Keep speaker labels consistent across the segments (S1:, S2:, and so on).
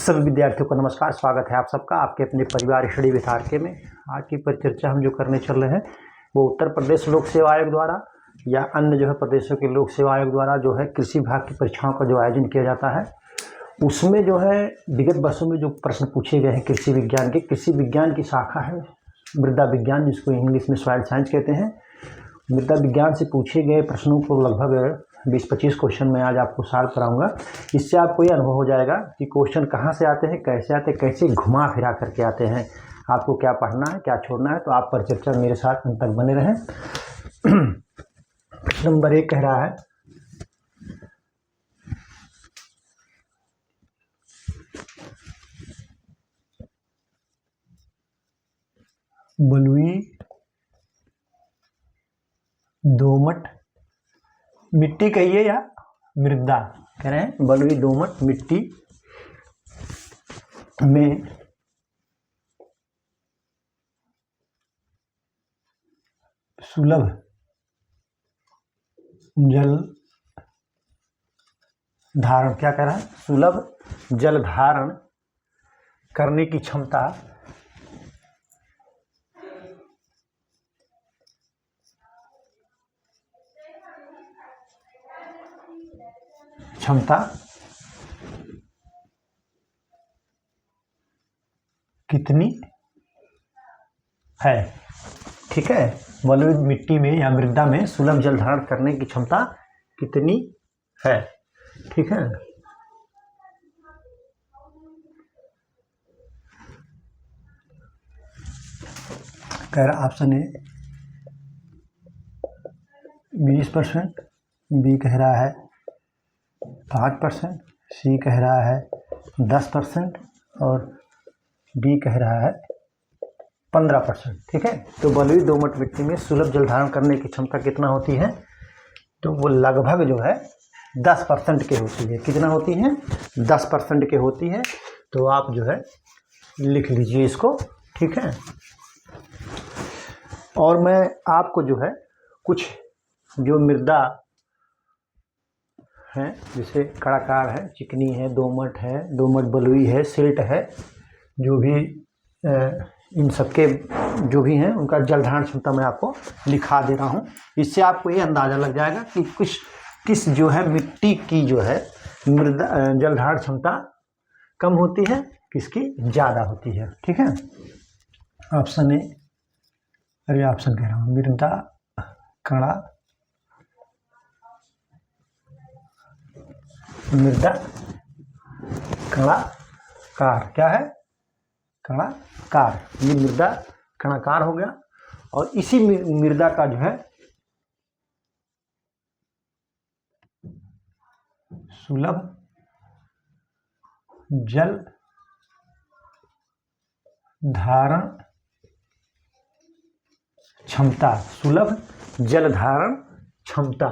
S1: सभी विद्यार्थियों को नमस्कार। स्वागत है आप सबका आपके अपने परिवार स्टडी विद आरके में। आज की परिचर्चा हम जो करने चल रहे हैं वो उत्तर प्रदेश लोक सेवा आयोग द्वारा या अन्य जो है प्रदेशों के लोक सेवा आयोग द्वारा जो है कृषि विभाग की परीक्षाओं का जो आयोजन किया जाता है, उसमें जो है विगत वर्षों में जो प्रश्न पूछे गए हैं कृषि विज्ञान के, कृषि विज्ञान की शाखा है मृदा विज्ञान, जिसको इंग्लिश में सॉइल साइंस कहते हैं। मृदा विज्ञान से पूछे गए प्रश्नों को लगभग 20-25 क्वेश्चन मैं आज आपको सॉल्व कराऊंगा। इससे आपको ये अनुभव हो जाएगा कि क्वेश्चन कहाँ से आते हैं, कैसे आते हैं, कैसे घुमा फिरा करके आते हैं, आपको क्या पढ़ना है, क्या छोड़ना है। तो आप परिचर्चा मेरे साथ अंत तक बने रहें। प्रश्न नंबर 1 कह रहा है, बलुई दोमट मिट्टी कहिए या मृदा, कह रहे हैं बलुई दोमट मिट्टी में सुलभ जल धारण, क्या कह रहा है, सुलभ जल धारण करने की क्षमता कितनी है। ठीक है, बलुई मिट्टी में या मृदा में सुलभ जल धारण करने की क्षमता कितनी है। ठीक है, कह रहा ऑप्शन ए 20%, बी कह रहा है 5%, सी कह रहा है 10% और डी कह रहा है 15%। ठीक है, तो बलुई दोमट मिट्टी में सुलभ जल धारण करने की क्षमता कितना होती है, तो वो लगभग जो है 10% के होती है। कितना होती है, 10% के होती है। तो आप जो है लिख लीजिए इसको। ठीक है, और मैं आपको जो है कुछ जो मृदा है, जैसे कड़ाकार है, चिकनी है, दोमट है, दोमट बलुई है, सिल्ट है, जो भी इन सबके जो भी हैं उनका जल धारण क्षमता मैं आपको लिखा दे रहा हूँ। इससे आपको ये अंदाज़ा लग जाएगा कि किस जो है मिट्टी की जो है मृदा जल धारण क्षमता कम होती है, किसकी ज़्यादा होती है। ठीक है, ऑप्शन ए, अरे ऑप्शन कह रहा हूँ, मृदा कड़ा, मृदा कणाकार, क्या है, कणाकार, ये मृदा कणाकार हो गया। और इसी मृदा का जो है सुलभ जल धारण क्षमता, सुलभ जल धारण क्षमता,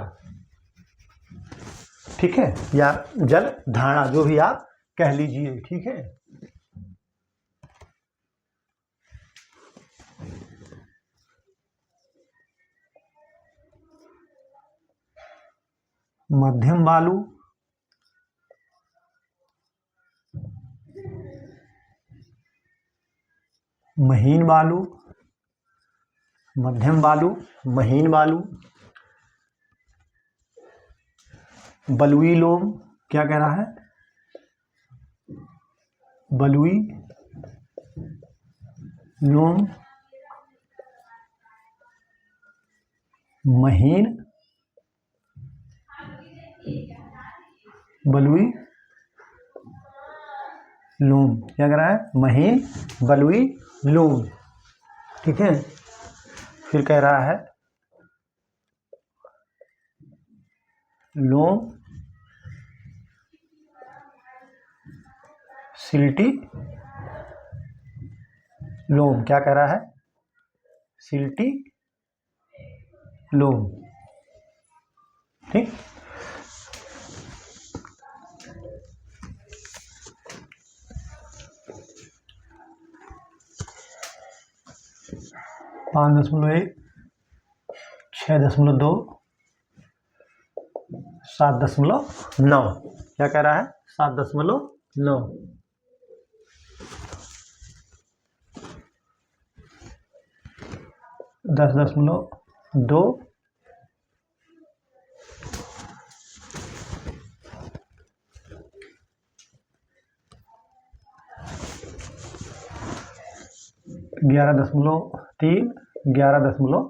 S1: ठीक है, या जल धारणा, जो भी आप कह लीजिए। ठीक है, मध्यम बालू, महीन बालू, मध्यम बालू, महीन बालू, बलुई लोम, क्या कह रहा है, बलुई लोम, महीन बलुई लोम, क्या कह रहा है, महीन बलुई लोम। ठीक है, फिर कह रहा है लोम सिल्टी लोम, क्या कह रहा है, सिल्टी लोम। ठीक, पाँच 5.1, 6.2, 7.9, क्या कह रहा है, 7.9। 10.2 11.3 11.9।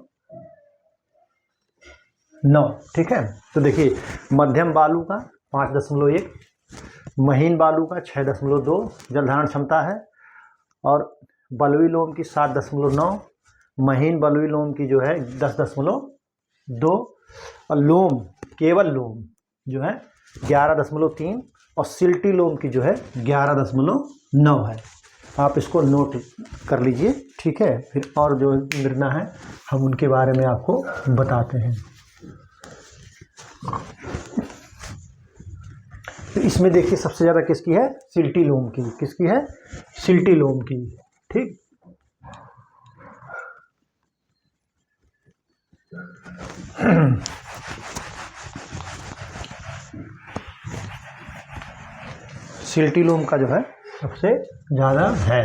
S1: ठीक है, तो देखिए मध्यम बालू का 5.1, महीन बालू का 6.2 जल धारण क्षमता है, और बलुई लोम की 7.9, महीन बलुई लोम की जो है 10.2, और लोम केवल लोम जो है 11.3, और सिल्टी लोम की जो है 11.9 है। आप इसको नोट कर लीजिए। ठीक है, फिर और जो मृदा है हम उनके बारे में आपको बताते हैं। तो इसमें देखिए सबसे ज़्यादा किसकी है, सिल्टी लोम की। किसकी है, सिल्टी लोम की। ठीक, सिल्टी लोम का जो है सबसे ज़्यादा है।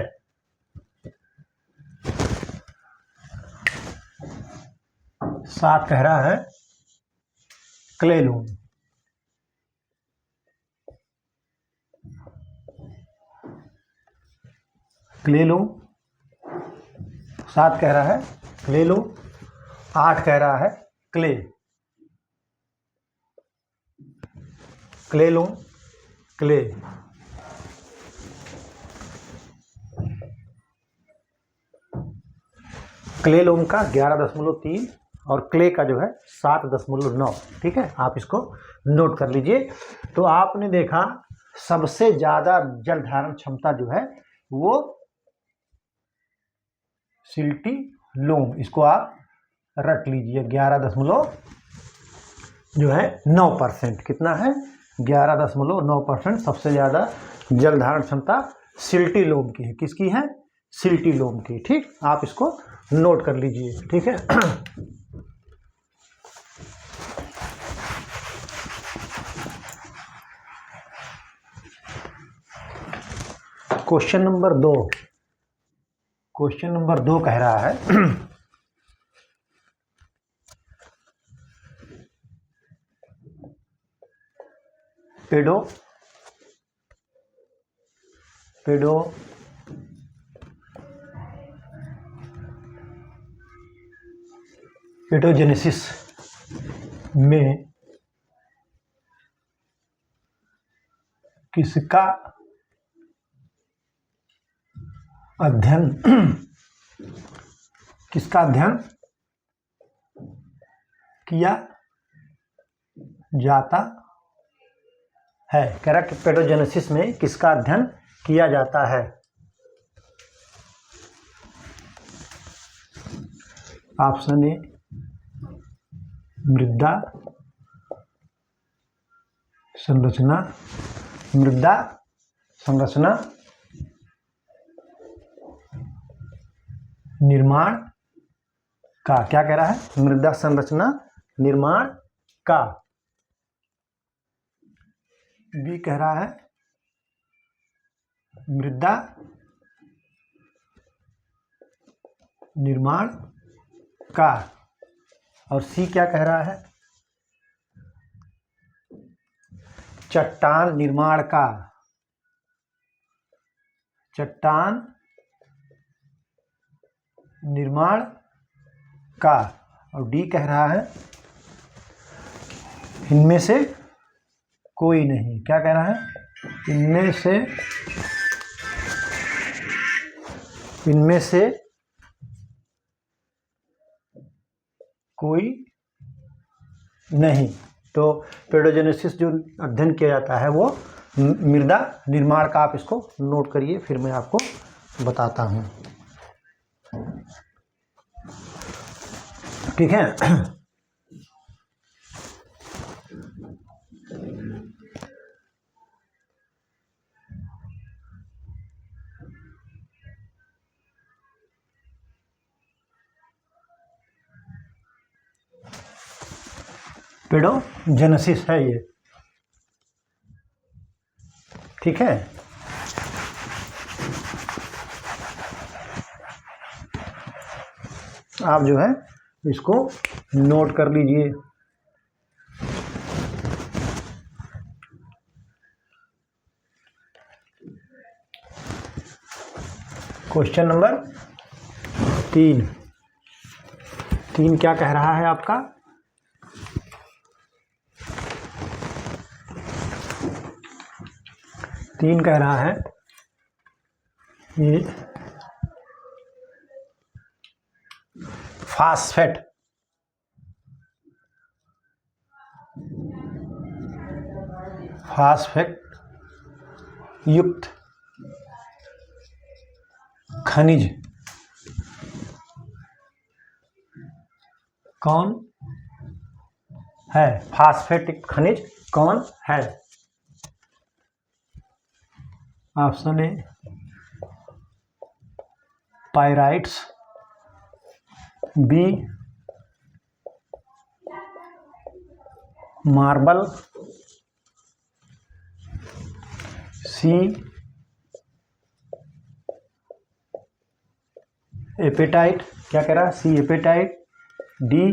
S1: साथ कह रहा है क्ले लोम। क्ले लोम 7 कह रहा है क्ले लोम, 8 कह रहा है क्ले लोम, क्ले। क्ले लोम का 11.3 और क्ले का जो है 7.9। ठीक है, आप इसको नोट कर लीजिए। तो आपने देखा सबसे ज़्यादा जल धारण क्षमता जो है वो सिल्टी लोम, इसको आप रट लीजिए। 11.9% कितना है, 11.9% सबसे ज़्यादा जल धारण क्षमता सिल्टी लोम की है। किसकी है, सिल्टी लोम की। ठीक, आप इसको नोट कर लीजिए। ठीक है, क्वेश्चन नंबर 2। क्वेश्चन नंबर 2 कह रहा है पेडोजेनेसिस में किसका अध्ययन किया जाता है। कह रहा कि पेडोजेनेसिस में किसका अध्ययन किया जाता है। ऑप्शन ए मृदा संरचना निर्माण का। क्या कह रहा है, मृदा संरचना निर्माण का। बी कह रहा है मृदा निर्माण का, और सी क्या कह रहा है, चट्टान निर्माण का। चट्टान निर्माण का। और डी कह रहा है इनमें से कोई नहीं। क्या कह रहा है, इनमें से कोई नहीं। तो पेडोजेनेसिस जो अध्ययन किया जाता है वो मृदा निर्माण का। आप इसको नोट करिए, फिर मैं आपको बताता हूँ। ठीक है, पेडोजेनेसिस है ये। ठीक है, आप जो है इसको नोट कर लीजिए। क्वेश्चन नंबर 3 क्या कह रहा है आपका? तीन कह रहा है ये फास्फेट युक्त खनिज कौन है? फास्फेट युक्त खनिज कौन है? Option A pyrites, B marble, C apatite, क्या कह रहा है? सी एपेटाइट, डी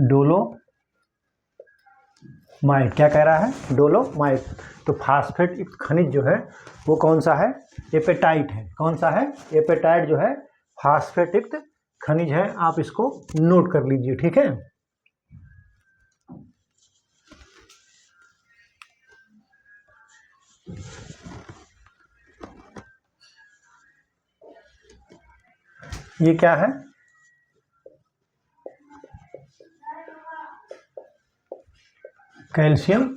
S1: डोलोमाइट, क्या कह रहा है? डोलोमाइट। तो फास्फेट युक्त खनिज जो है वो कौन सा है? एपेटाइट है। कौन सा है? एपेटाइट जो है फास्फेट युक्त खनिज है। आप इसको नोट कर लीजिए, ठीक है। ये क्या है? Calcium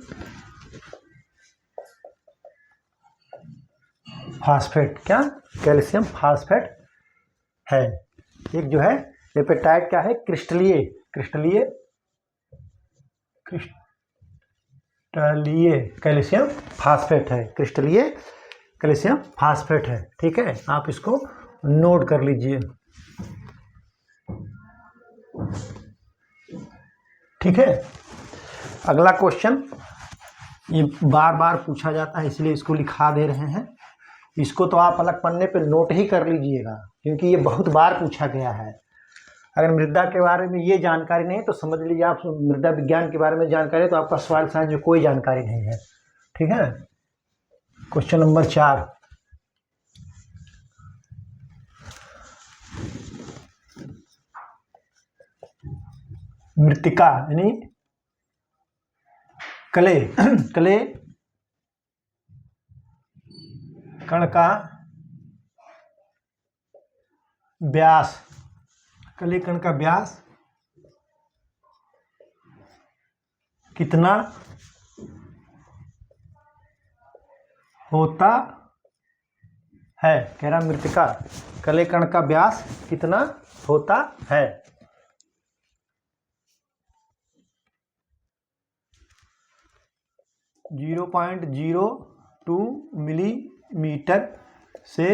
S1: phosphate. क्या? कैल्शियम फास्फेट है। एक जो है एपेटाइट क्या है? क्रिस्टलीय कैल्शियम फास्फेट है। क्रिस्टलीय कैल्शियम फास्फेट है, ठीक है। आप इसको नोट कर लीजिए, ठीक है। अगला क्वेश्चन ये बार बार पूछा जाता है इसलिए इसको लिखा दे रहे हैं। इसको तो आप अलग पन्ने पे नोट ही कर लीजिएगा क्योंकि ये बहुत बार पूछा गया है। अगर मृदा के बारे में ये जानकारी नहीं तो समझ लीजिए आप मृदा विज्ञान के बारे में जानकारी है तो आपका सॉइल साइंस में कोई जानकारी नहीं है, ठीक है। क्वेश्चन नंबर 4 मृत्तिका यानी क्ले कण का व्यास, क्ले कण का व्यास कितना होता है? कह रहा मृत्तिका क्ले कण का व्यास कितना होता है? जीरो 0.02 मिलीमीटर से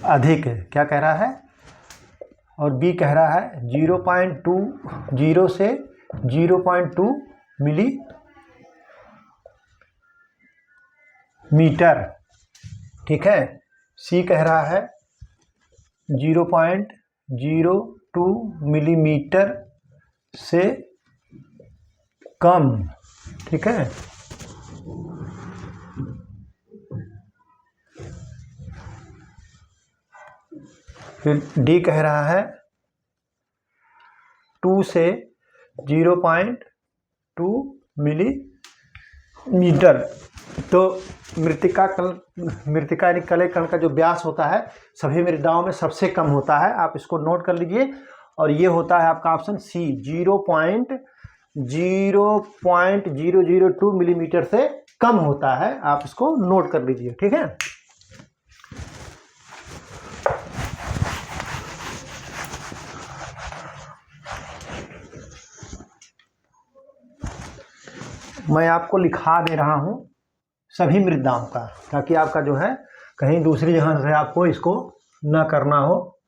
S1: अधिक है, क्या कह रहा है? और बी कह रहा है 0.20 से 0.2 मिलीमीटर, ठीक है। सी कह रहा है 0.02 मिलीमीटर से कम, ठीक है। फिर डी कह रहा है 2 से 0.2 मिलीमीटर। तो मृत्तिका यानी क्ले कण का जो व्यास होता है सभी मृदाओं में सबसे कम होता है। आप इसको नोट कर लीजिए और ये होता है आपका ऑप्शन सी 0.002 मिलीमीटर से कम होता है। आप इसको नोट कर लीजिए, ठीक है। मैं आपको लिखा दे रहा हूं सभी मृदाओं का ताकि आपका जो है कहीं दूसरी जगह से आपको इसको ना करना हो,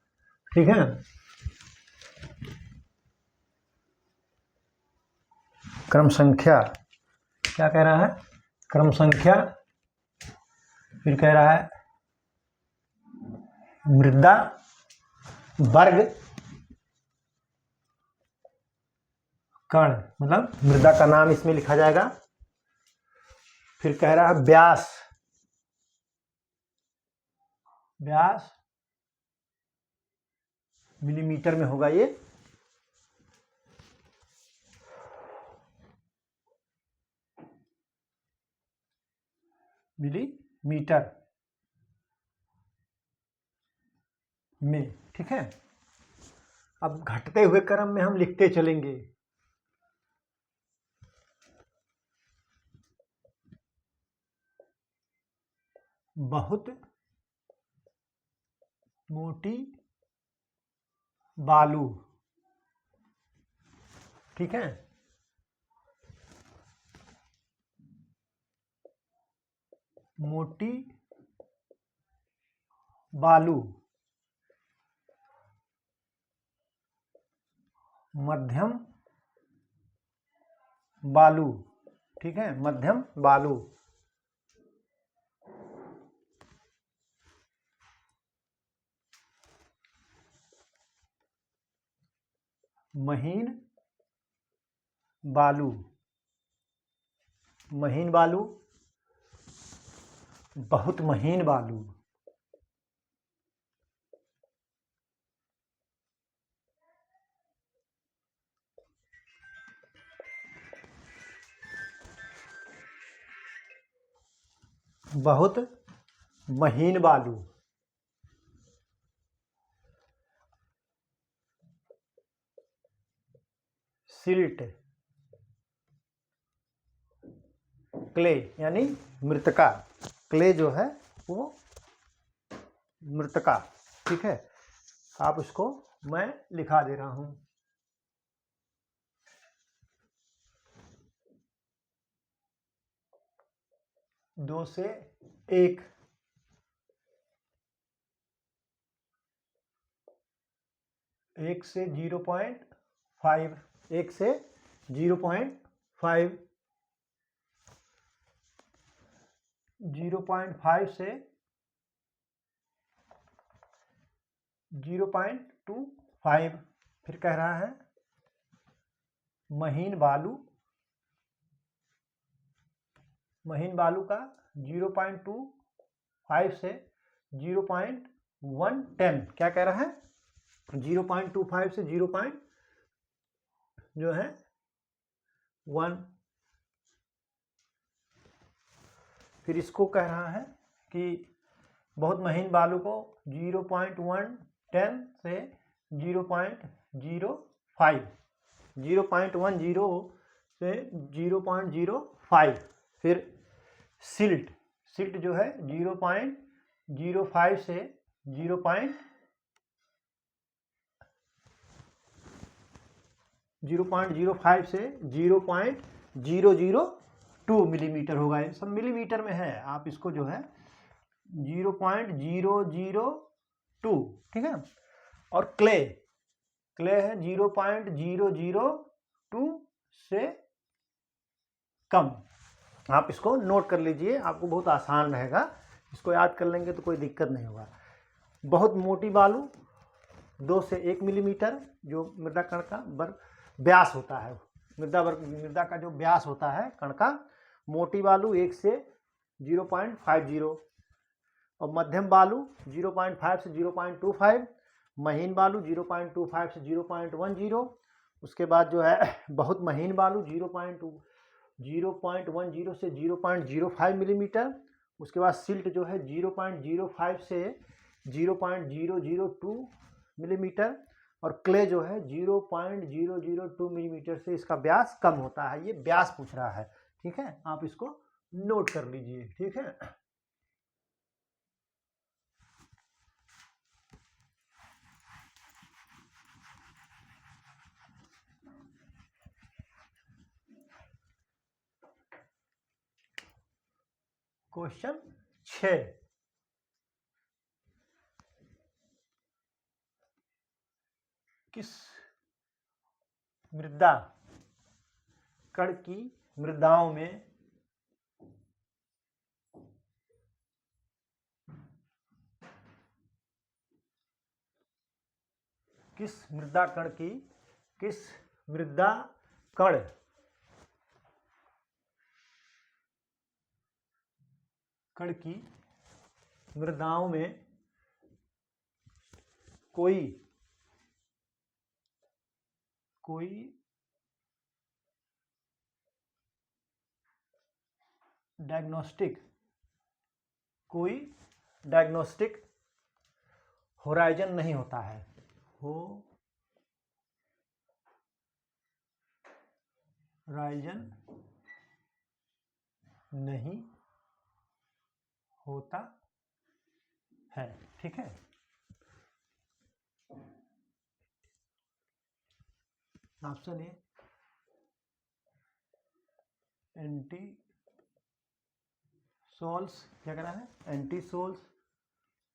S1: ठीक है। क्रम संख्या, क्या कह रहा है? क्रम संख्या। फिर कह रहा है मृदा वर्ग कण, मतलब मृदा का नाम इसमें लिखा जाएगा। फिर कह रहा है व्यास, व्यास मिलीमीटर में होगा ये। मिलीमीटर में, ठीक है। अब घटते हुए क्रम में हम लिखते चलेंगे। बहुत मोटी बालू, ठीक है। मोटी बालू, मध्यम बालू, ठीक है, मध्यम बालू, महीन बालू, महीन बालू, बहुत महीन बालू, बहुत महीन बालू, सिल्ट, क्ले यानी मृतिका, क्ले जो है वो मृतिका, ठीक है। आप उसको मैं लिखा दे रहा हूं। दो से एक, एक से 0.5, एक से 0.5, 0.5 से 0.25। फिर कह रहा है महीन बालू, महीन बालू का 0.25 से 0.110, क्या कह रहा है 0.25 से 0. जो है 1। फिर इसको कह रहा है कि बहुत महीन बालू को 0.110 से 0.05, 0.10 से 0.05। फिर सिल्ट, सिल्ट जो है 0.05 से 0.05 से 0.002 मिलीमीटर होगा। ये सब मिलीमीटर में है, आप इसको जो है 0.002, ठीक है। और क्ले, क्ले है 0.002 से कम। आप इसको नोट कर लीजिए, आपको बहुत आसान रहेगा, इसको याद कर लेंगे तो कोई दिक्कत नहीं होगा। बहुत मोटी बालू 2 से 1 मिलीमीटर, जो मृदा कण का व्यास होता है, मृदा का जो व्यास होता है कण का। मोटी बालू 1 से 0.50, और मध्यम बालू 0.5 से 0.25, महीन बालू 0.25 से 0.10। उसके बाद जो है बहुत महीन बालू 0.10 से 0.05 मिलीमीटर। उसके बाद सिल्ट जो है 0.05 से 0.002 मिलीमीटर, और क्ले जो है 0.002 मिलीमीटर से इसका व्यास कम होता है। ये व्यास पूछ रहा है, ठीक है, आप इसको नोट कर लीजिए, ठीक है। क्वेश्चन 6, किस मृदा कण की मृदाओं में किस मृदा कण की किस मृदा कण कण की मृदाओं में कोई डायग्नोस्टिक होराइजन नहीं होता है। होराइजन नहीं होता है। ठीक है, ऑप्शन ए एंटीसोल्स क्या कह रहा है, एंटीसोल्स।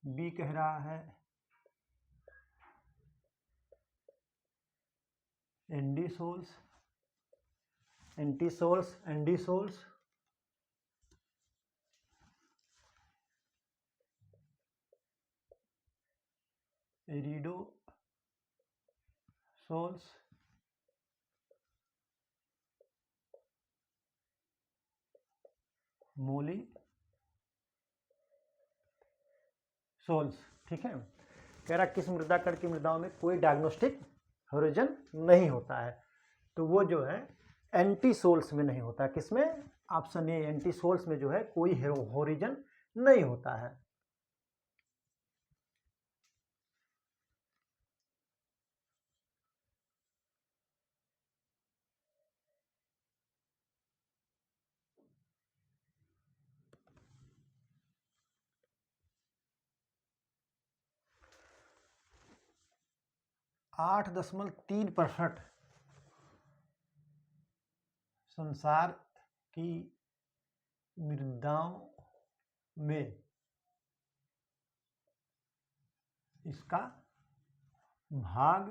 S1: बी कह रहा है एंडीसोल्स, एंडीसोल्स। एरिडोसोल्स, मोलीसोल्स। ठीक है, कह रहा किस मृदा कण की मृदाओं में कोई डायग्नोस्टिक होराइजन नहीं होता है, तो वो जो है एंटीसोल्स में नहीं होता है। किसमें, ऑप्शन ए एंटीसोल्स में जो है कोई होराइजन नहीं होता है। आठ 8.3% संसार की मृदाओं में इसका भाग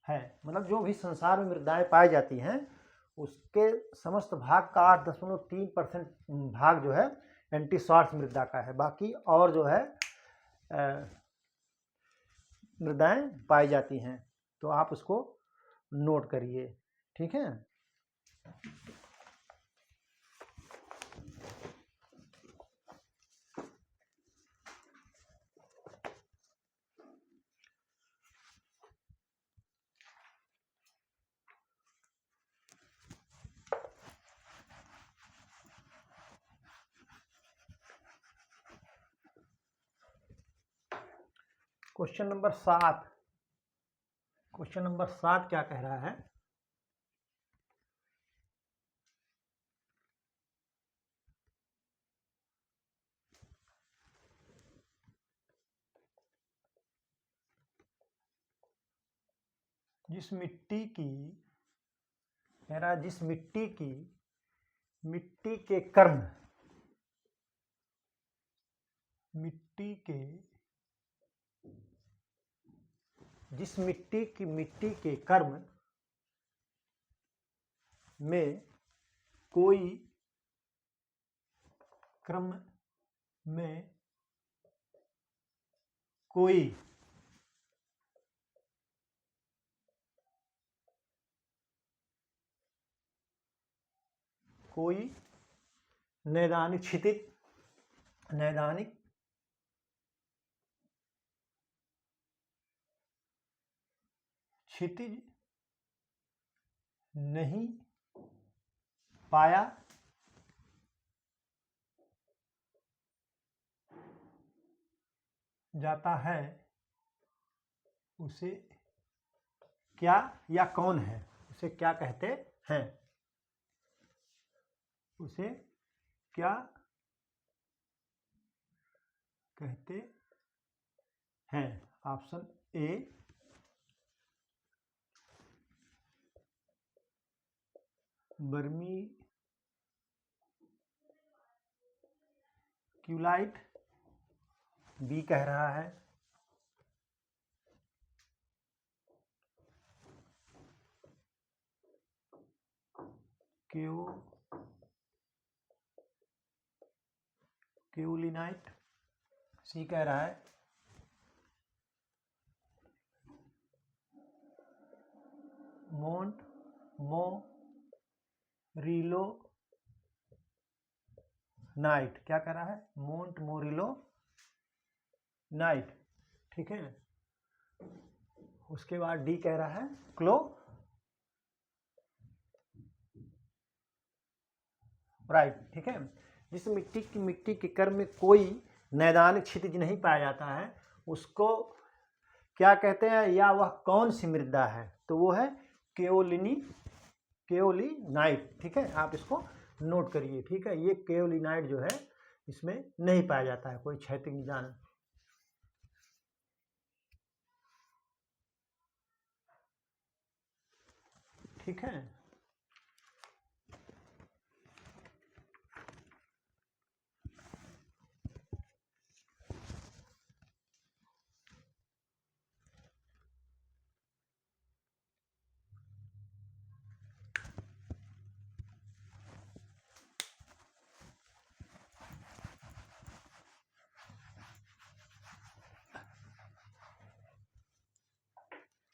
S1: है। मतलब जो भी संसार में मृदाएं पाई जाती हैं उसके समस्त भाग का 8.3% भाग जो है एंटीसोल्स मृदा का है। बाकी और जो है मृदाएं पाई जाती हैं, तो आप उसको नोट करिए। ठीक है, क्वेश्चन नंबर 7 क्या कह रहा है, जिस मिट्टी के कर्म में कोई नैदानिक क्षितिज नहीं पाया जाता है, उसे क्या या कौन है, उसे क्या कहते हैं, उसे क्या कहते हैं। ऑप्शन ए वर्मीक्यूलाइट, बी कह रहा है केओलिनाइट, सी कह रहा है मोंटमोरिलो नाइट, क्या कह रहा है, मोंटमोरिलो नाइट, ठीक है। उसके बाद डी कह रहा है क्लोराइड, ठीक है। जिस मिट्टी के कर्म में कोई नैदानिक क्षितिज नहीं पाया जाता है उसको क्या कहते हैं, या वह कौन सी मृदा है, तो वो है केओलिनाइट, ठीक है। आप इसको नोट करिए, ठीक है। ये केओलिनाइट जो है इसमें नहीं पाया जाता है कोई क्षैतिज निदान, ठीक है।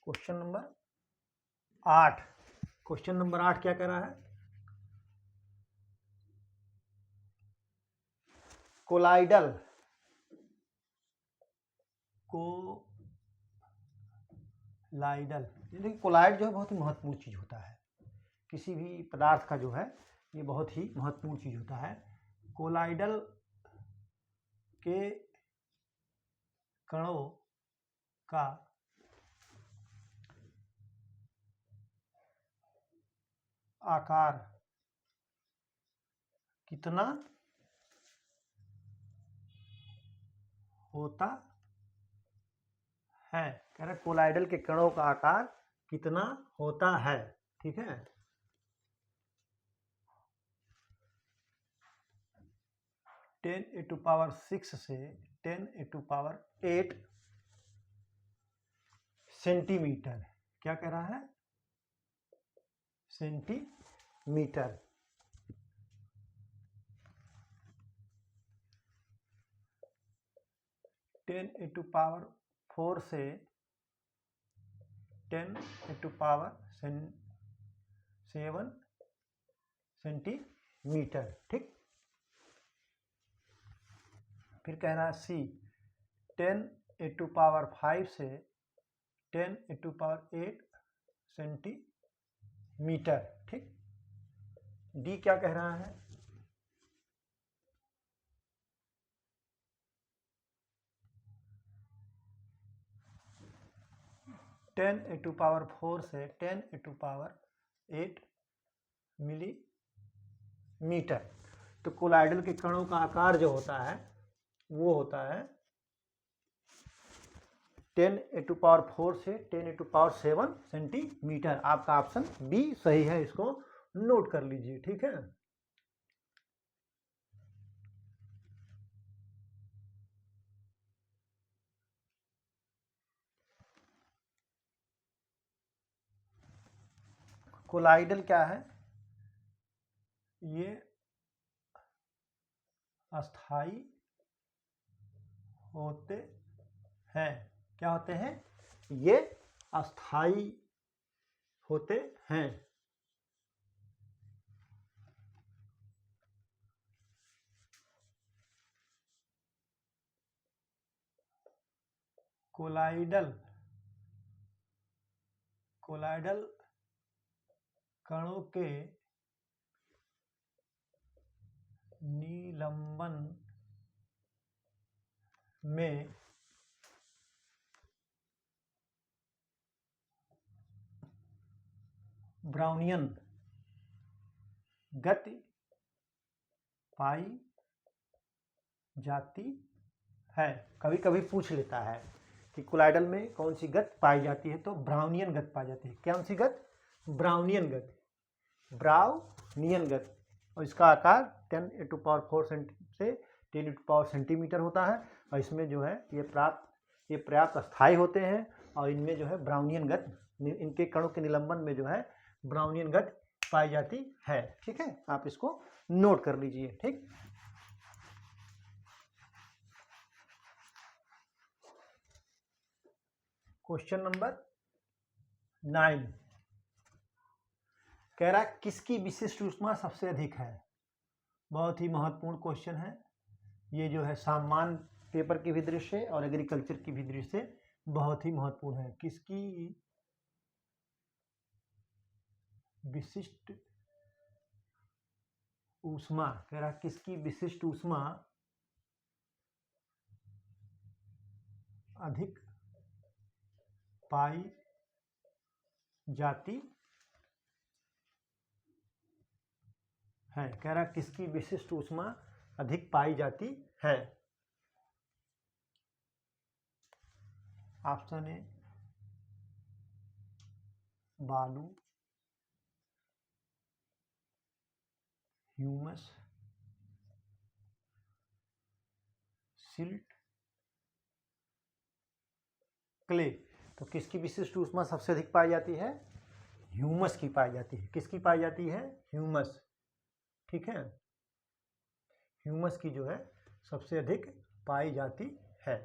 S1: क्वेश्चन नंबर 8, क्वेश्चन नंबर 8 क्या कह रहा है, कोलाइडल देखिए कोलाइड जो है बहुत ही महत्वपूर्ण चीज होता है, किसी भी पदार्थ का जो है ये बहुत ही महत्वपूर्ण चीज होता है। कोलाइडल के कणों का आकार कितना होता है, कह रहे कोलाइडल के कणों का आकार कितना होता है, ठीक है। 10⁶ से 10⁸ सेंटीमीटर, क्या कह रहा है, सेंटीमीटर। 10⁴ से 10⁷ सेंटीमीटर, ठीक। फिर कह रहा है सी 10⁵ से 10⁸ सेंटीमीटर, ठीक। डी क्या कह रहा है, 10⁴ से 10⁸ मिलीमीटर। तो कोलाइडल के कणों का आकार जो होता है वो होता है 10⁴ से 10⁷ सेंटीमीटर। आपका ऑप्शन बी सही है, इसको नोट कर लीजिए, ठीक है। कोलाइडल क्या है, ये अस्थाई होते हैं, क्या होते हैं, ये अस्थाई होते हैं। कोलाइडल कणों के निलंबन में ब्राउनियन गति पाई जाती है। कभी कभी पूछ लेता है कि कोलाइडल में कौन सी गति पाई जाती है, तो ब्राउनियन गति पाई जाती है। कौन सी गति, ब्राउनियन गति, और इसका आकार 10⁴ से 10⁸ सेंटीमीटर होता है, और इसमें जो है ये पर्याप्त अस्थायी होते हैं, और इनमें जो है ब्राउनियन गति, इनके कणों के निलंबन में जो है ब्राउनियन गति पाई जाती है, ठीक है। आप इसको नोट कर लीजिए, ठीक। क्वेश्चन नंबर 9, कह रहा है किसकी विशिष्ट ऊष्मा सबसे अधिक है। बहुत ही महत्वपूर्ण क्वेश्चन है ये, जो है सामान्य पेपर की भी दृष्टि से और एग्रीकल्चर की भी दृष्टि से बहुत ही महत्वपूर्ण है। किसकी विशिष्ट ऊष्मा, कह रहा किसकी विशिष्ट ऊष्मा अधिक पाई जाती है। कह रहा किसकी विशिष्ट ऊष्मा अधिक पाई जाती है। ऑप्शन ए बालू, ह्यूमस, सिल्ट, क्ले। तो किसकी विशिष्ट ऊष्मा सबसे अधिक पाई जाती है? ह्यूमस की पाई जाती है। किसकी पाई जाती है? ह्यूमस। ठीक है, ह्यूमस की जो है सबसे अधिक पाई जाती है।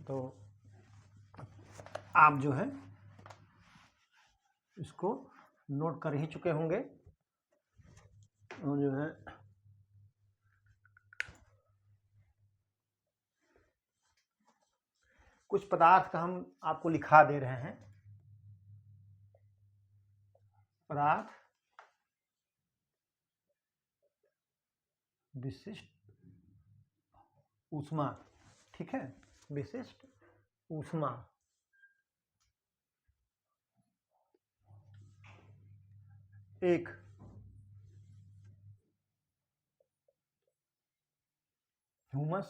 S1: तो आप जो है इसको नोट कर ही चुके होंगे और जो है कुछ पदार्थ का हम आपको लिखा दे रहे हैं। पदार्थ विशिष्ट ऊष्मा, ठीक है, विशिष्ट ऊष्मा। एक, ह्यूमस।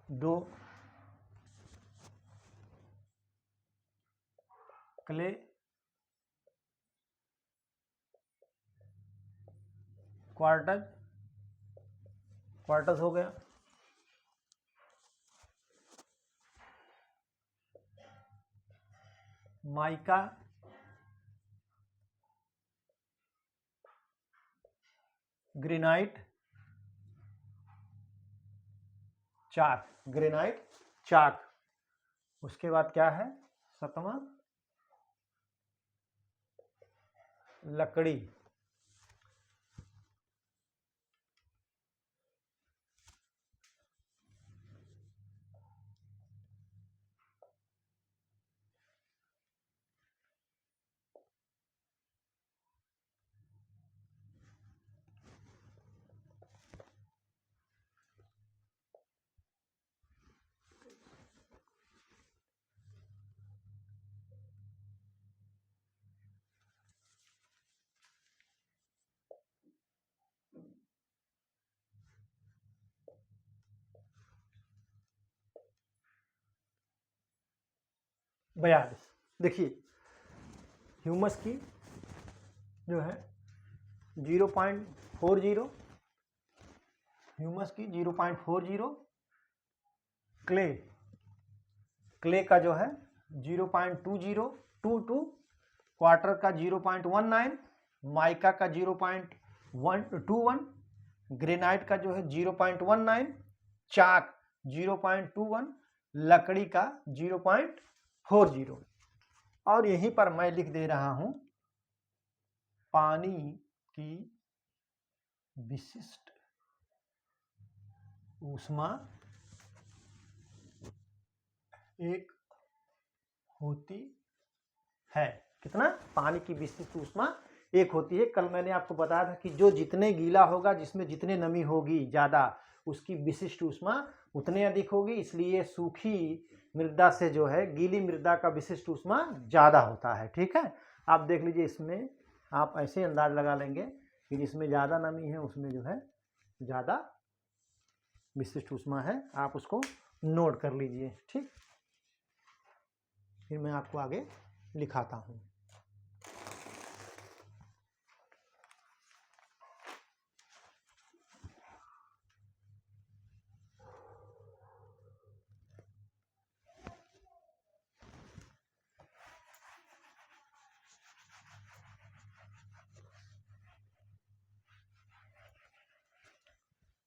S1: दो, क्ले। क्वार्टज, क्वार्टज हो गया। माइका, ग्रेनाइट, चाक। ग्रेनाइट, चाक। उसके बाद क्या है? सतवां, लकड़ी। बयालीस। देखिए ह्यूमस की जो है 0.40, ह्यूमस की 0.40। क्ले, क्ले का जो है 0.2022। क्वार्टर का 0.19। माइका का 0.121। ग्रेनाइट का जो है 0.19। चाक 0.21। लकड़ी का 0.40। और यहीं पर मैं लिख दे रहा हूं पानी की विशिष्ट ऊष्मा एक होती है। कितना? पानी की विशिष्ट ऊष्मा एक होती है। कल मैंने आपको बताया था कि जो जितने गीला होगा, जिसमें जितने नमी होगी ज्यादा, उसकी विशिष्ट ऊष्मा उतने अधिक होगी। इसलिए सूखी मृदा से जो है गीली मृदा का विशिष्ट ऊष्मा ज्यादा होता है। ठीक है, आप देख लीजिए, इसमें आप ऐसे अंदाज लगा लेंगे कि जिसमें ज्यादा नमी है उसमें जो है ज्यादा विशिष्ट ऊष्मा है। आप उसको नोट कर लीजिए। ठीक, फिर मैं आपको आगे लिखाता हूं।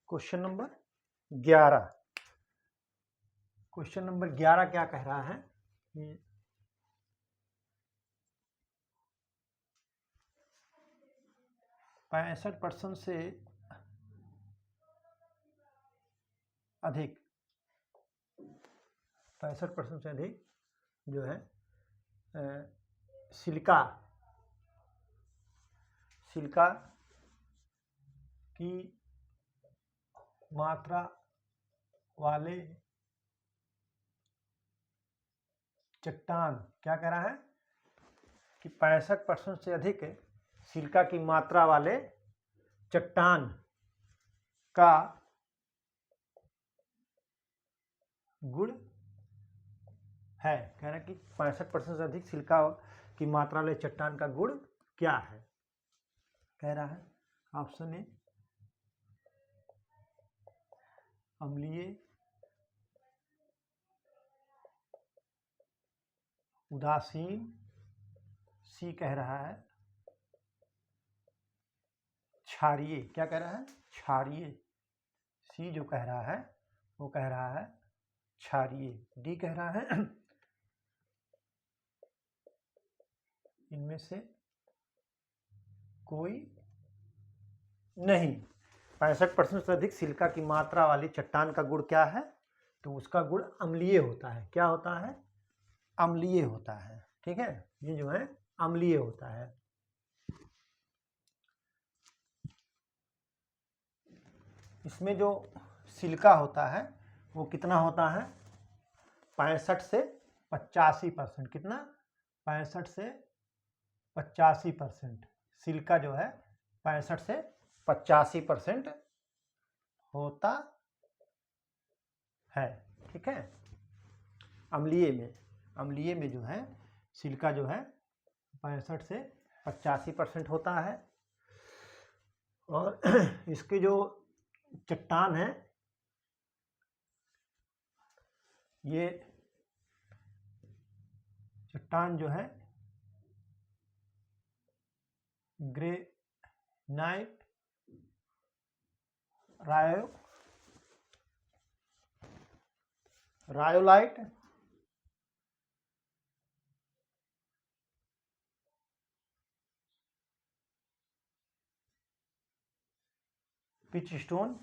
S1: Question number 11। क्वेश्चन नंबर 11 क्या कह रहा है कि 65% से अधिक 65% से अधिक जो है सिलिका की मात्रा वाले चट्टान, क्या कह रहा है कि 65% से अधिक सिलिका की मात्रा वाले चट्टान का गुण है। कह रहा है कि 65% से अधिक सिलिका की मात्रा वाले चट्टान का गुण क्या है। कह रहा है ऑप्शन ए अम्लीय, उदासीन, सी कह रहा है क्षारीय। क्या कह रहा है? क्षारीय। सी जो कह रहा है वो कह रहा है क्षारीय। डी कह रहा है इनमें से कोई नहीं। 65% से अधिक सिलिका की मात्रा वाली चट्टान का गुण क्या है? तो उसका गुण अम्लीय होता है। क्या होता है? अम्लीय होता है। ठीक है, ये जो है अम्लीय होता है। इसमें जो सिलिका होता है वो कितना होता है? 65 से 85%। कितना? 65 से 85%। सिलिका जो है 65 से 85% होता है। ठीक है, अम्लीय में जो है सिलिका जो है 65 से 85% होता है। और इसके जो चट्टान है ये चट्टान जो है ग्रेनाइट, रायोलाइट, पिच स्टोन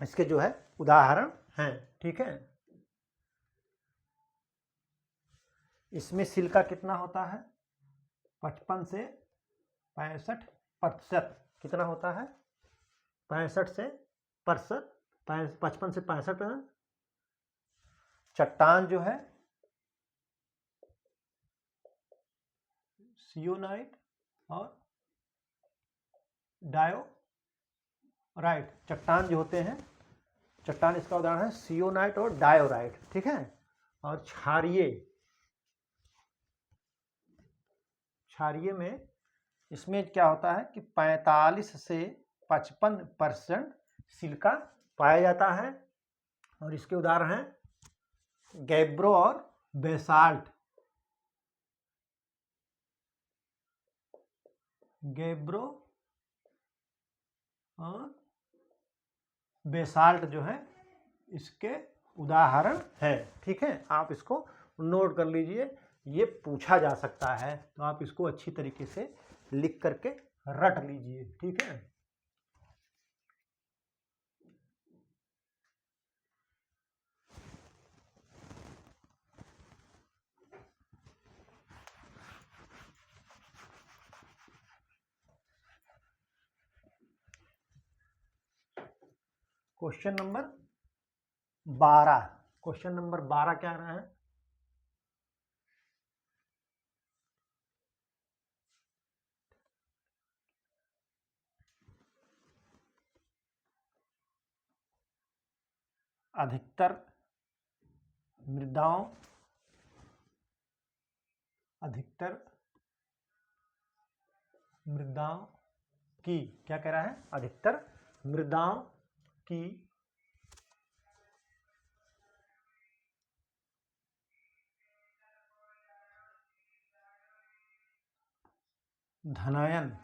S1: इसके जो है उदाहरण हैं। ठीक है, इसमें सिलिका कितना होता है? 55 से 65%। कितना होता है? 65 से 55 से 65%। चट्टान जो है सियोनाइट और डायोराइट। चट्टान जो होते हैं, चट्टान इसका उदाहरण है सियोनाइट और डायोराइट। ठीक है, और क्षारीय में इसमें क्या होता है कि 45 से 55% सिलिका पाया जाता है। और इसके उदाहरण हैं गैब्रो और बेसाल्ट। गैब्रो और बेसाल्ट जो है इसके उदाहरण है। ठीक है, आप इसको नोट कर लीजिए, ये पूछा जा सकता है तो आप इसको अच्छी तरीके से लिख करके रट लीजिए। ठीक है, क्वेश्चन नंबर 12। क्वेश्चन नंबर 12 क्या रहा है? अधिकतर मृदाओं की, क्या कह रहा है? अधिकतर मृदाओं की धनायन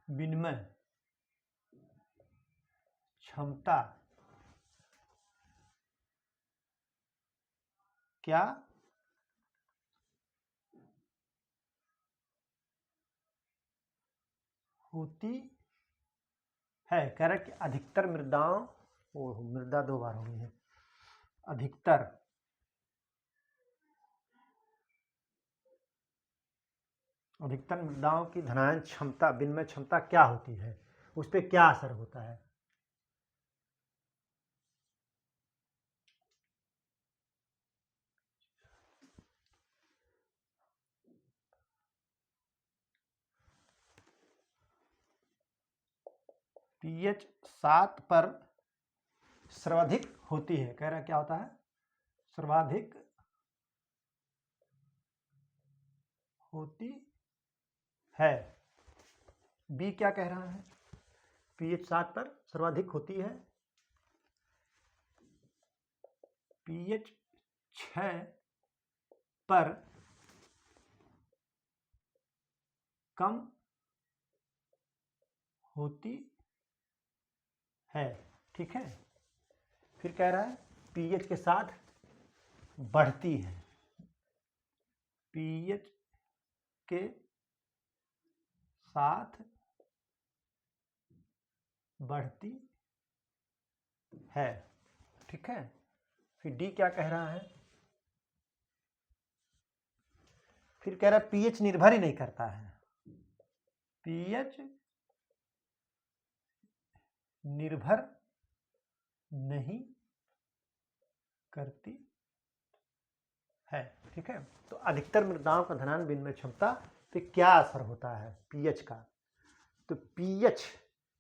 S1: विनिमय क्षमता क्या होती है। कह रहा है कि अधिकतर मृदाओं, मृदा 2 बार हो गई है, अधिकतर मृदाओं की धनायन क्षमता, विनिमय क्षमता क्या होती है, उस पर क्या असर होता है। pH 7 पर सर्वाधिक होती है। कह रहा है क्या होता है, सर्वाधिक होती है। बी क्या कह रहा है, pH 7 पर सर्वाधिक होती है, pH 6 पर कम होती है। ठीक है, फिर कह रहा है pH के साथ बढ़ती है, pH के साथ बढ़ती है। ठीक है, फिर डी क्या कह रहा है, फिर कह रहा है pH निर्भर ही नहीं करता है, pH निर्भर नहीं करती है। ठीक है, तो अधिकतर मृदाओं का धनायन विनिमय क्षमता पे क्या असर होता है, pH का। तो pH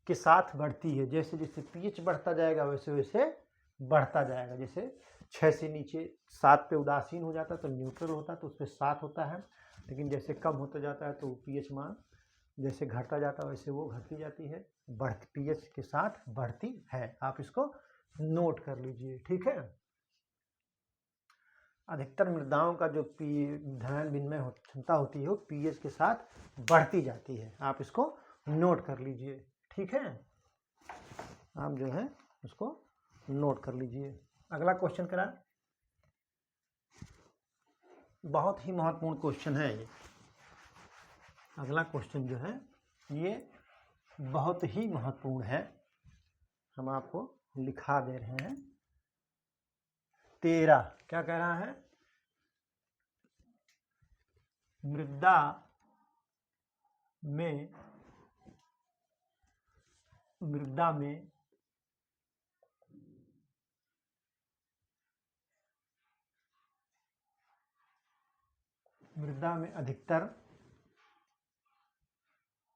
S1: के साथ बढ़ती है, जैसे जैसे pH बढ़ता जाएगा वैसे वैसे बढ़ता जाएगा। जैसे 6 से नीचे 7 पे उदासीन हो जाता है तो न्यूट्रल होता है, तो उस पर 7 होता है, लेकिन जैसे कम होता जाता है तो pH मान जैसे घटता जाता है वैसे वो घटती जाती है, pH के साथ बढ़ती है। आप इसको नोट कर लीजिए। ठीक है, अधिकतर मृदाओं का जो धनायन विनिमय क्षमता होती है वो pH के साथ बढ़ती जाती है। आप इसको नोट कर लीजिए। ठीक है, आप जो है उसको नोट कर लीजिए। अगला क्वेश्चन करा, बहुत ही महत्वपूर्ण क्वेश्चन है ये। अगला क्वेश्चन जो है ये बहुत ही महत्वपूर्ण है, हम आपको लिखा दे रहे हैं। 13 क्या कह रहा है, मृदा में अधिकतर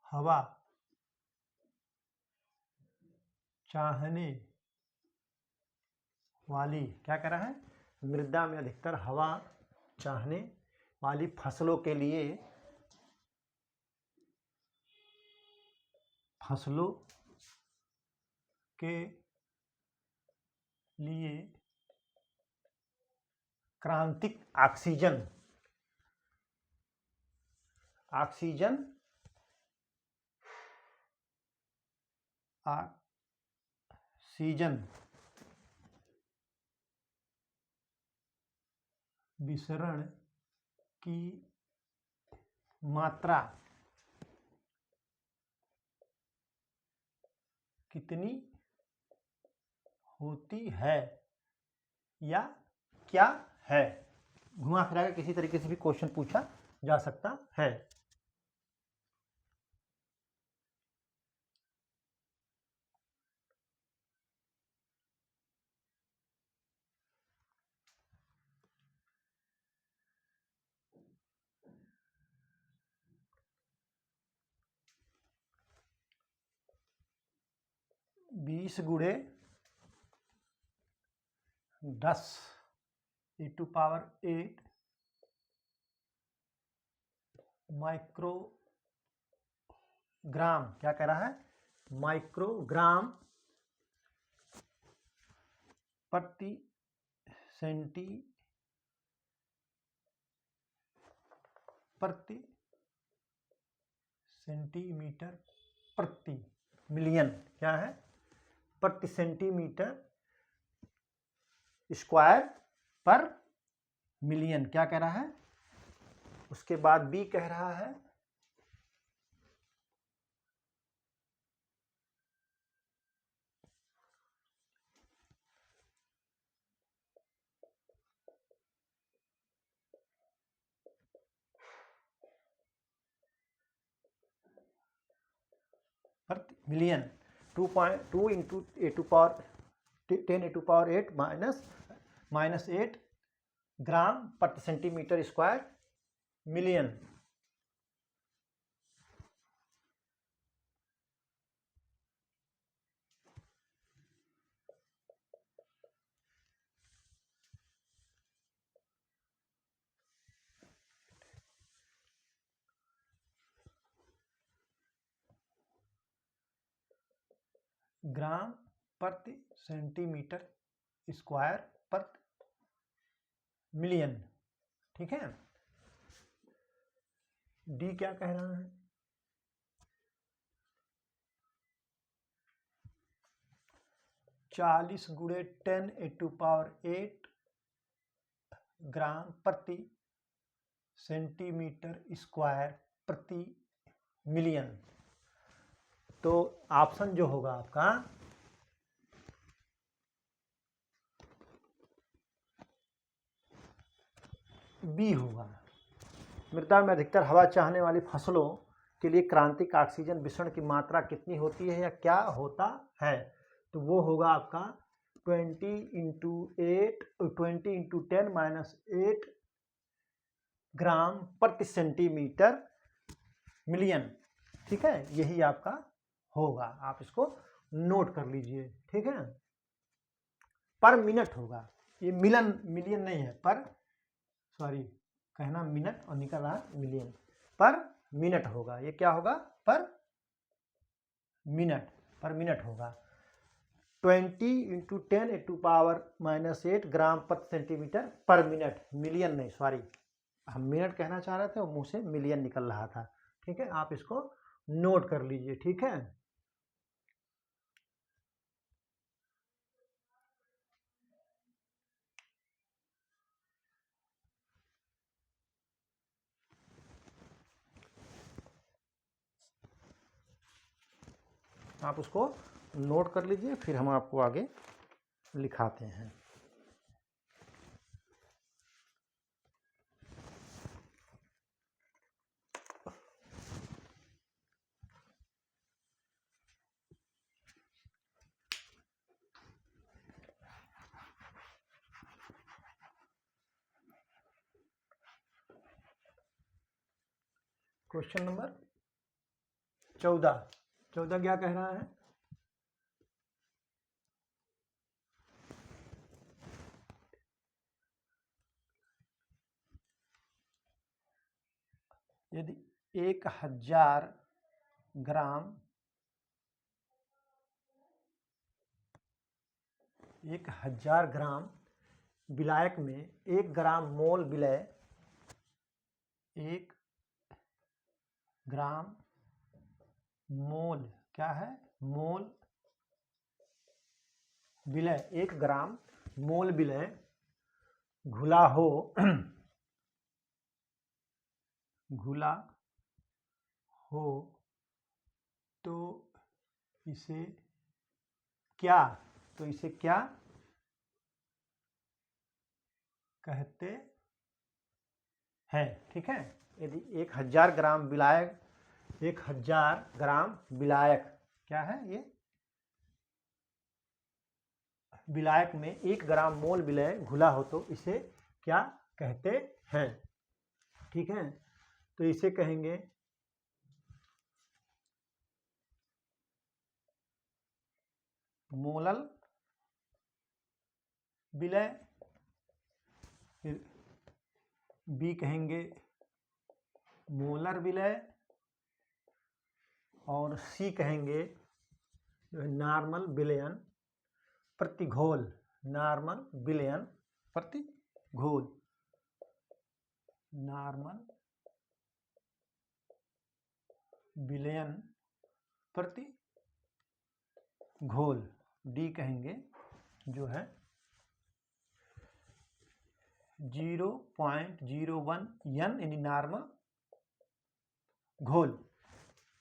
S1: हवा चाहने वाली, क्या कह रहा है, मृदा में अधिकतर हवा चाहने वाली फसलों के लिए क्रांतिक ऑक्सीजन विसरण की मात्रा कितनी होती है या क्या है। घुमा फिरा के किसी तरीके से भी क्वेश्चन पूछा जा सकता है। बीस गुणे 10 × 8 माइक्रोग्राम, क्या कह रहा है, माइक्रोग्राम प्रति सेंटीमीटर प्रति मिलियन, क्या है, प्रति सेंटीमीटर स्क्वायर पर मिलियन क्या कह रहा है। उसके बाद बी कह रहा है प्रति million 2.2 into A to power 10 × 8 minus 8 gram प्रति सेंटीमीटर स्क्वायर मिलियन। ग्राम प्रति सेंटीमीटर स्क्वायर प्रति मिलियन। ठीक है। डी क्या कह रहा है, 40 × 10⁸ ग्राम प्रति सेंटीमीटर स्क्वायर प्रति मिलियन। तो ऑप्शन जो होगा आपका बी होगा। मृदा में अधिकतर हवा चाहने वाली फसलों के लिए क्रांतिक ऑक्सीजन विसरण की मात्रा कितनी होती है या क्या होता है। तो वो होगा आपका 20 × 10⁻8 ग्राम प्रति सेंटीमीटर मिलियन। ठीक है, यही आपका होगा, आप इसको नोट कर लीजिए। ठीक है, पर मिनट होगा, ये मिलियन नहीं है, पर सॉरी कहना मिनट और निकल रहा मिलियन, पर मिनट होगा। ये क्या होगा, पर मिनट होगा। 20 × 10⁻⁻8 ग्राम प्रति सेंटीमीटर पर मिनट, मिलियन नहीं, सॉरी हम मिनट कहना चाह रहे थे और मुंह से मिलियन निकल रहा था। ठीक है, आप इसको नोट कर लीजिए। ठीक है, आप उसको नोट कर लीजिए, फिर हम आपको आगे लिखाते हैं। क्वेश्चन नंबर 14 क्या कह रहा है, यदि 1000 ग्राम 1000 ग्राम विलायक में 1 ग्राम मोल विलय 1 ग्राम मोल क्या है, मोल विलय 1 ग्राम मोल विलय घुला हो तो इसे क्या कहते हैं। ठीक है, यदि 1000 ग्राम विलायक 1000 ग्राम विलायक क्या है, ये विलायक में 1 ग्राम मोल विलय घुला हो तो इसे क्या कहते हैं। ठीक है, तो इसे कहेंगे मोलल विलय, फिर बी कहेंगे मोलर विलय और सी कहेंगे नॉर्मल विलयन प्रति घोल, नॉर्मल विलयन प्रति घोल, नॉर्मल विलयन प्रति घोल। डी कहेंगे जो है 0.01 n यानी नॉर्मल घोल।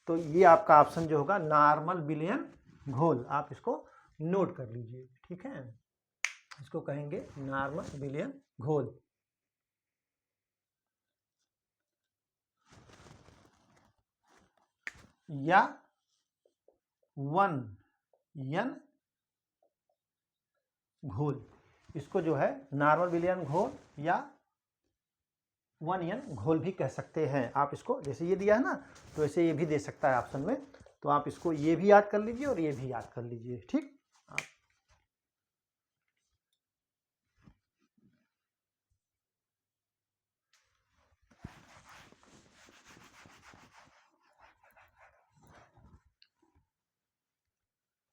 S1: तो ये आपका ऑप्शन जो होगा नॉर्मल विलयन घोल, आप इसको नोट कर लीजिए। ठीक है, इसको कहेंगे नॉर्मल विलयन घोल। या 1 n घोल, इसको जो है नॉर्मल विलयन घोल या 1 n घोल भी कह सकते हैं। आप इसको जैसे ये दिया है ना, तो ऐसे ये भी दे सकता है ऑप्शन में। तो आप इसको ये भी याद कर लीजिए और ये भी याद कर लीजिए। ठीक,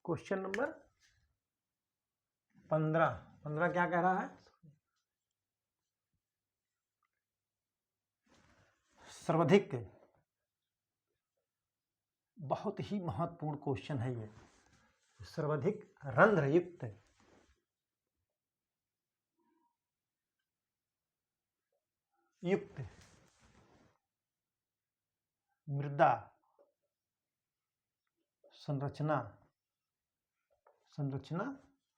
S1: क्वेश्चन नंबर 15 क्या कह रहा है? सर्वाधिक, बहुत ही महत्वपूर्ण क्वेश्चन है ये। सर्वाधिक रंध्रयुक्त मृदा संरचना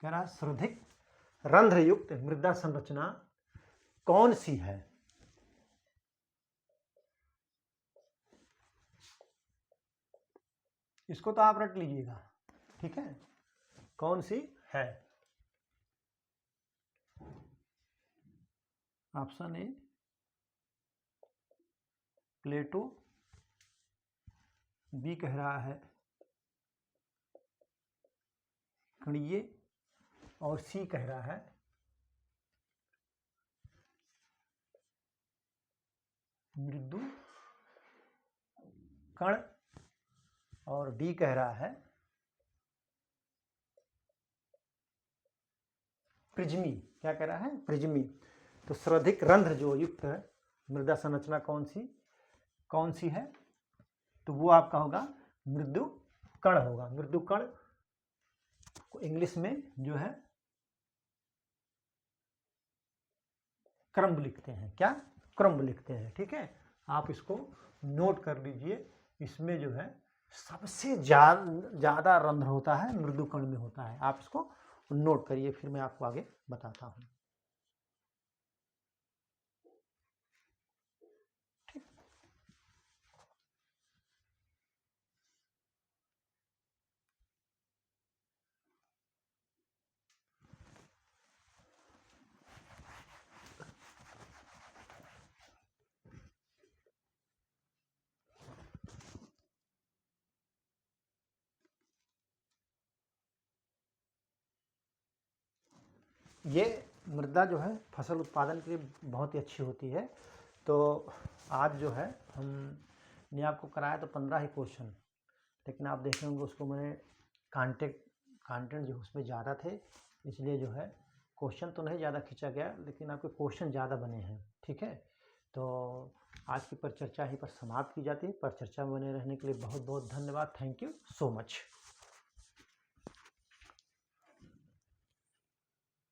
S1: कह रहा है सर्वाधिक रंध्रयुक्त मृदा संरचना कौन सी है? इसको तो आप रट लीजिएगा। ठीक है, कौन सी है? ऑप्शन ए प्लेटो, बी कह रहा है कणीय, और सी कह रहा है मृदु कण, और डी कह रहा है प्रिज्मी। क्या कह रहा है? प्रिज्मी। तो सर्वाधिक रंध्र जो युक्त है मृदा संरचना कौन सी है? तो वो आपका होगा मृदु कण होगा। मृदु कण को इंग्लिश में जो है क्रम्ब लिखते हैं। क्या? क्रम्ब लिखते हैं। ठीक है, आप इसको नोट कर लीजिए। इसमें जो है सबसे ज्यादा रंध्र होता है मृदु कण में होता है। आप इसको नोट करिए, फिर मैं आपको आगे बताता हूं। ये मृदा जो है फसल उत्पादन के लिए बहुत ही अच्छी होती है। तो आज जो है हमने आपको कराया तो 15 ही क्वेश्चन, लेकिन आप देखे होंगे उसको मैंने कंटेंट जो उसमें ज़्यादा थे, इसलिए जो है क्वेश्चन तो नहीं ज़्यादा खींचा गया, लेकिन आपके क्वेश्चन ज़्यादा बने हैं। ठीक है, तो आज की परिचर्चा यहीं पर समाप्त की जाती है। परिचर्चा में बने रहने के लिए बहुत बहुत धन्यवाद। Thank you so much.